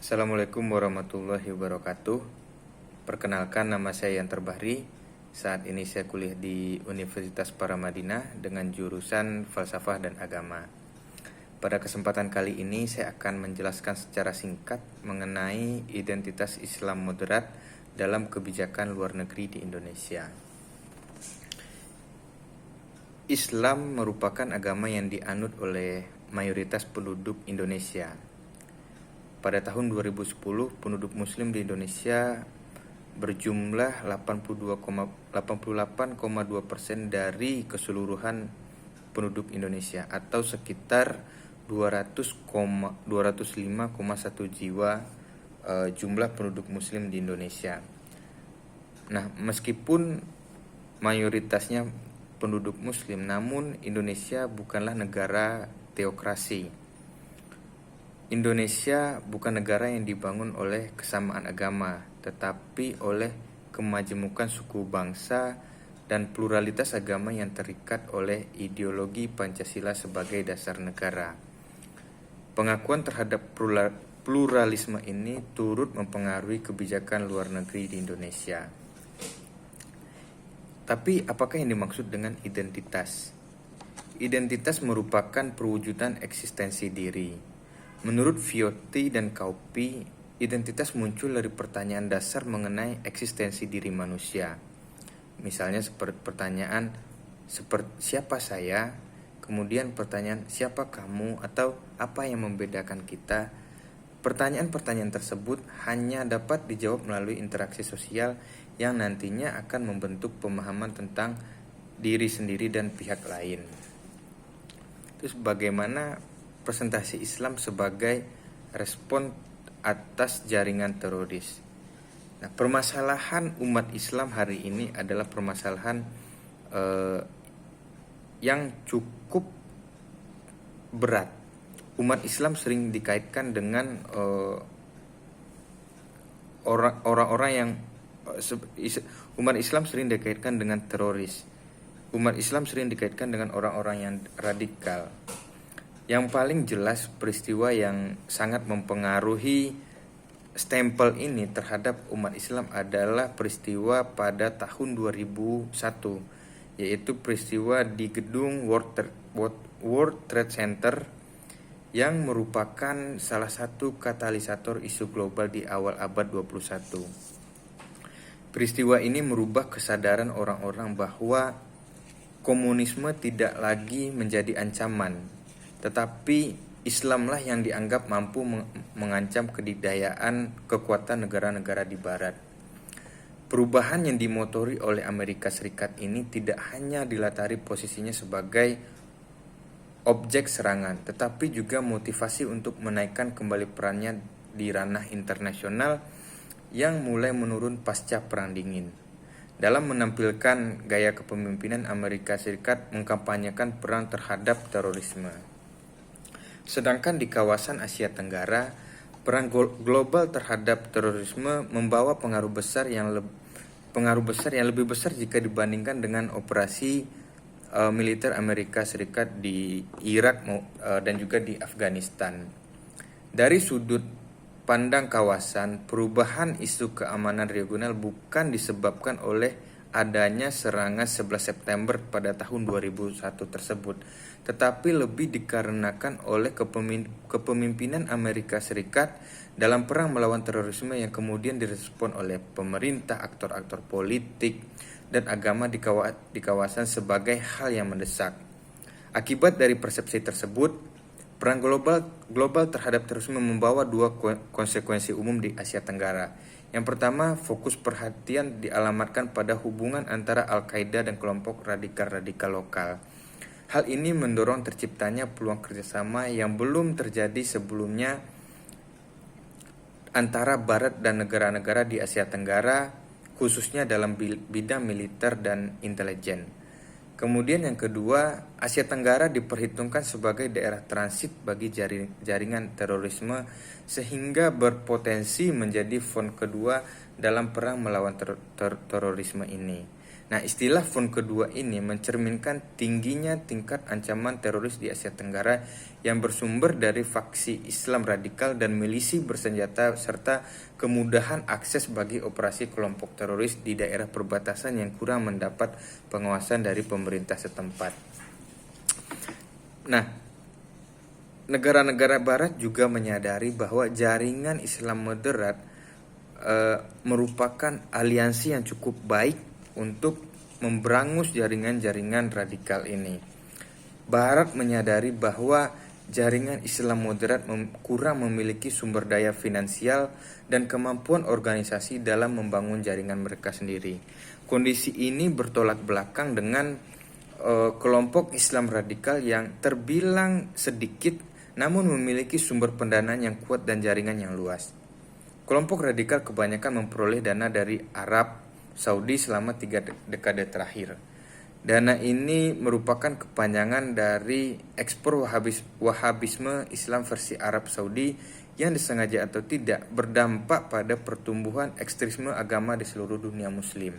Assalamualaikum warahmatullahi wabarakatuh. Perkenalkan, nama saya Yantar Bahri. Saat ini saya kuliah di Universitas Paramadina dengan jurusan Falsafah dan Agama. Pada kesempatan kali ini saya akan menjelaskan secara singkat mengenai identitas Islam moderat dalam kebijakan luar negeri di Indonesia. Islam merupakan agama yang dianut oleh mayoritas penduduk Indonesia. Pada tahun 2010, penduduk muslim di Indonesia berjumlah 88,2% dari keseluruhan penduduk Indonesia atau sekitar 205,1 jiwa jumlah penduduk muslim di Indonesia. Nah, meskipun mayoritasnya penduduk muslim, namun Indonesia bukanlah negara teokrasi. Indonesia bukan negara yang dibangun oleh kesamaan agama, tetapi oleh kemajemukan suku bangsa dan pluralitas agama yang terikat oleh ideologi Pancasila sebagai dasar negara. Pengakuan terhadap pluralisme ini turut mempengaruhi kebijakan luar negeri di Indonesia. Tapi apakah yang dimaksud dengan identitas? Identitas merupakan perwujudan eksistensi diri. Menurut Viotti dan Kauppi, identitas muncul dari pertanyaan dasar mengenai eksistensi diri manusia. Misalnya seperti pertanyaan siapa saya, kemudian pertanyaan siapa kamu, atau apa yang membedakan kita. Pertanyaan-pertanyaan tersebut hanya dapat dijawab melalui interaksi sosial yang nantinya akan membentuk pemahaman tentang diri sendiri dan pihak lain. Terus bagaimana presentasi Islam sebagai respon atas jaringan teroris? Nah, permasalahan umat Islam hari ini adalah permasalahan yang cukup berat. Umat Islam sering dikaitkan dengan orang-orang yang umat Islam sering dikaitkan dengan teroris. Umat Islam sering dikaitkan dengan orang-orang yang radikal. Yang paling jelas peristiwa yang sangat mempengaruhi stempel ini terhadap umat Islam adalah peristiwa pada tahun 2001, yaitu peristiwa di gedung World Trade Center yang merupakan salah satu katalisator isu global di awal abad 21. Peristiwa ini merubah kesadaran orang-orang bahwa komunisme tidak lagi menjadi ancaman, tetapi Islamlah yang dianggap mampu mengancam kedikdayaan kekuatan negara-negara di Barat. Perubahan yang dimotori oleh Amerika Serikat ini tidak hanya dilatari posisinya sebagai objek serangan, tetapi juga motivasi untuk menaikkan kembali perannya di ranah internasional yang mulai menurun pasca Perang Dingin. Dalam menampilkan gaya kepemimpinan, Amerika Serikat mengkampanyekan perang terhadap terorisme. Sedangkan di kawasan Asia Tenggara, perang global terhadap terorisme membawa pengaruh besar yang lebih besar jika dibandingkan dengan operasi militer Amerika Serikat di Irak dan juga di Afghanistan. Dari sudut pandang kawasan, perubahan isu keamanan regional bukan disebabkan oleh adanya serangan 11 September pada tahun 2001 tersebut, tetapi lebih dikarenakan oleh kepemimpinan Amerika Serikat dalam perang melawan terorisme yang kemudian direspon oleh pemerintah, aktor-aktor politik, dan agama di kawasan sebagai hal yang mendesak. Akibat dari persepsi tersebut, perang global terhadap terorisme membawa dua konsekuensi umum di Asia Tenggara. Yang pertama, fokus perhatian dialamatkan pada hubungan antara Al-Qaeda dan kelompok radikal-radikal lokal. Hal ini mendorong terciptanya peluang kerjasama yang belum terjadi sebelumnya antara Barat dan negara-negara di Asia Tenggara, khususnya dalam bidang militer dan intelijen. Kemudian yang kedua, Asia Tenggara diperhitungkan sebagai daerah transit bagi jaringan terorisme sehingga berpotensi menjadi front kedua dalam perang melawan terorisme ini. Nah, istilah front kedua ini mencerminkan tingginya tingkat ancaman teroris di Asia Tenggara yang bersumber dari faksi Islam radikal dan milisi bersenjata serta kemudahan akses bagi operasi kelompok teroris di daerah perbatasan yang kurang mendapat pengawasan dari pemerintah setempat. Nah, negara-negara barat juga menyadari bahwa jaringan Islam moderat merupakan aliansi yang cukup baik untuk memberangus jaringan-jaringan radikal ini. Barat menyadari bahwa jaringan Islam moderat kurang memiliki sumber daya finansial dan kemampuan organisasi dalam membangun jaringan mereka sendiri. Kondisi ini bertolak belakang dengan kelompok Islam radikal yang terbilang sedikit namun memiliki sumber pendanaan yang kuat dan jaringan yang luas. Kelompok radikal kebanyakan memperoleh dana dari Arab Saudi selama 3 dekade terakhir. Dana ini merupakan kepanjangan dari ekspor Wahabisme Islam versi Arab Saudi yang disengaja atau tidak berdampak pada pertumbuhan ekstremisme agama di seluruh dunia muslim.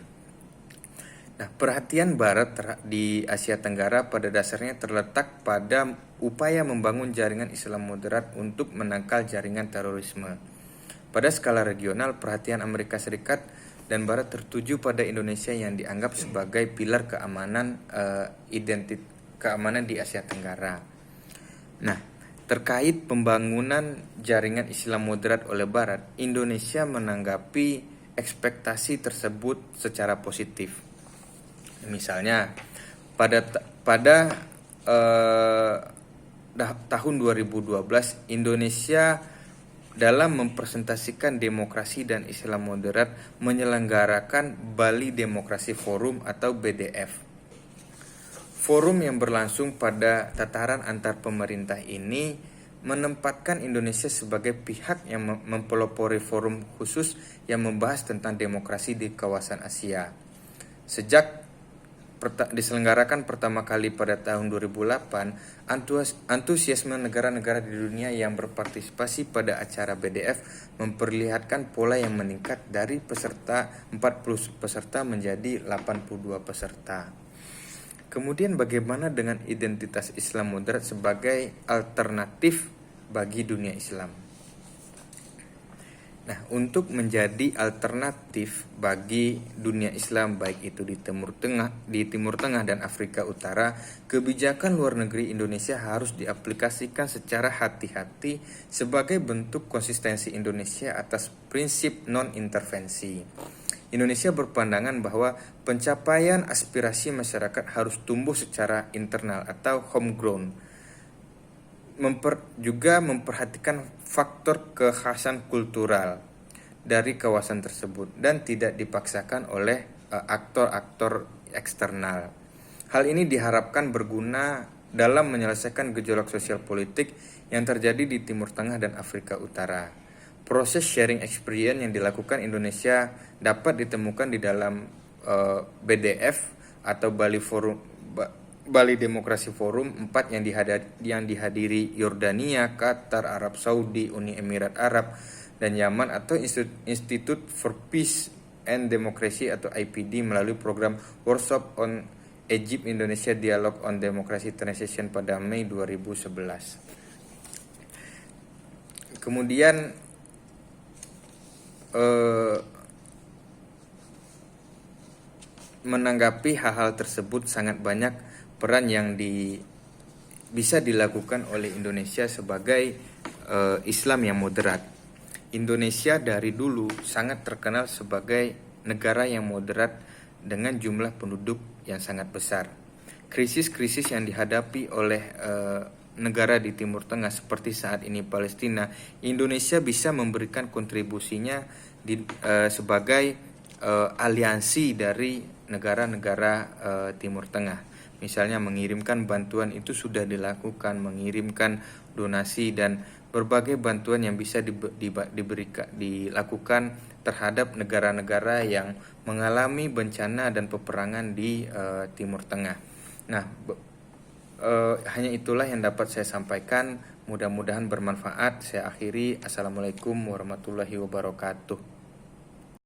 Nah, perhatian Barat di Asia Tenggara pada dasarnya terletak pada upaya membangun jaringan Islam moderat untuk menangkal jaringan terorisme. Pada skala regional, perhatian Amerika Serikat dan Barat tertuju pada Indonesia yang dianggap sebagai pilar keamanan keamanan di Asia Tenggara. Nah, terkait pembangunan jaringan Islam moderat oleh Barat, Indonesia menanggapi ekspektasi tersebut secara positif. Misalnya, pada tahun 2012 Indonesia dalam mempresentasikan demokrasi dan Islam moderat menyelenggarakan Bali Demokrasi Forum atau BDF. Forum yang berlangsung pada tataran antar pemerintah ini menempatkan Indonesia sebagai pihak yang mempelopori forum khusus yang membahas tentang demokrasi di kawasan Asia. Sejak diselenggarakan pertama kali pada tahun 2008, antusiasme negara-negara di dunia yang berpartisipasi pada acara BDF memperlihatkan pola yang meningkat dari 40 peserta menjadi 82 peserta. Kemudian bagaimana dengan identitas Islam moderat sebagai alternatif bagi dunia Islam? Nah, untuk menjadi alternatif bagi dunia Islam baik itu di Timur Tengah dan Afrika Utara, kebijakan luar negeri Indonesia harus diaplikasikan secara hati-hati sebagai bentuk konsistensi Indonesia atas prinsip non-intervensi. Indonesia berpandangan bahwa pencapaian aspirasi masyarakat harus tumbuh secara internal atau homegrown. Juga memperhatikan faktor kekhasan kultural dari kawasan tersebut dan tidak dipaksakan oleh aktor-aktor eksternal. Hal ini diharapkan berguna dalam menyelesaikan gejolak sosial politik yang terjadi di Timur Tengah dan Afrika Utara. Proses sharing experience yang dilakukan Indonesia dapat ditemukan di dalam BDF atau Bali Demokrasi Forum 4 yang dihadiri Yordania, Qatar, Arab Saudi, Uni Emirat Arab, dan Yaman, atau Institute for Peace and Democracy atau IPD melalui program Workshop on Egypt Indonesia Dialogue on Democracy Transition pada Mei 2011. Kemudian menanggapi hal-hal tersebut sangat banyak peran yang bisa dilakukan oleh Indonesia sebagai Islam yang moderat. Indonesia dari dulu sangat terkenal sebagai negara yang moderat dengan jumlah penduduk yang sangat besar. Krisis-krisis yang dihadapi oleh negara di Timur Tengah seperti saat ini Palestina, Indonesia bisa memberikan kontribusinya sebagai aliansi dari negara-negara Timur Tengah. Misalnya mengirimkan bantuan itu sudah dilakukan, mengirimkan donasi dan berbagai bantuan yang bisa dilakukan terhadap negara-negara yang mengalami bencana dan peperangan di Timur Tengah. Nah, hanya itulah yang dapat saya sampaikan. Mudah-mudahan bermanfaat. Saya akhiri. Assalamualaikum warahmatullahi wabarakatuh.